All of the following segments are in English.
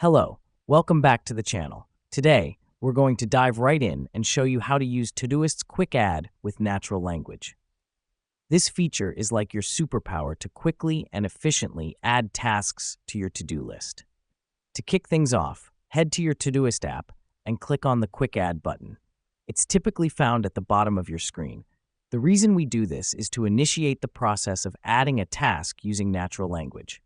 Hello, welcome back to the channel. Today, we're going to dive right in and show you how to use Todoist's quick add with natural language. This feature is like your superpower to quickly and efficiently add tasks to your to-do list. To kick things off, head to your Todoist app and click on the Quick Add button. It's typically found at the bottom of your screen. The reason we do this is to initiate the process of adding a task using natural language.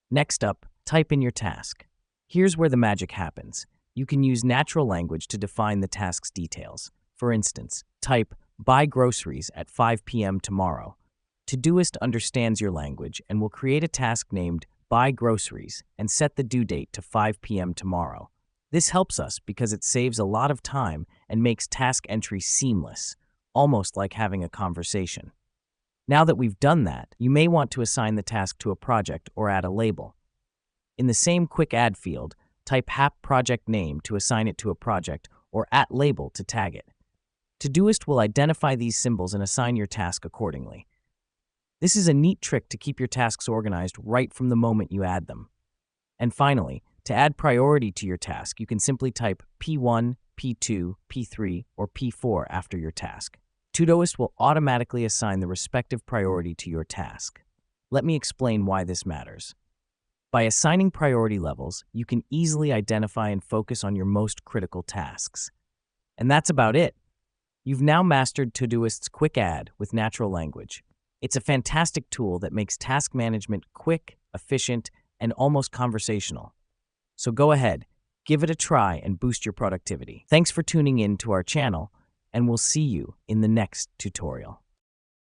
Next up, type in your task. Here's where the magic happens. You can use natural language to define the task's details. For instance, type, "Buy groceries at 5 p.m. tomorrow." Todoist understands your language and will create a task named Buy Groceries and set the due date to 5 p.m. tomorrow. This helps us because it saves a lot of time and makes task entry seamless, almost like having a conversation. Now that we've done that, you may want to assign the task to a project or add a label. In the same Quick Add field, type project name to assign it to a project or @label to tag it. Todoist will identify these symbols and assign your task accordingly. This is a neat trick to keep your tasks organized right from the moment you add them. And finally, to add priority to your task, you can simply type P1, P2, P3, or P4 after your task. Todoist will automatically assign the respective priority to your task. Let me explain why this matters. By assigning priority levels, you can easily identify and focus on your most critical tasks. And that's about it. You've now mastered Todoist's Quick Add with natural language. It's a fantastic tool that makes task management quick, efficient, and almost conversational. So go ahead, give it a try and boost your productivity. Thanks for tuning in to our channel, and we'll see you in the next tutorial.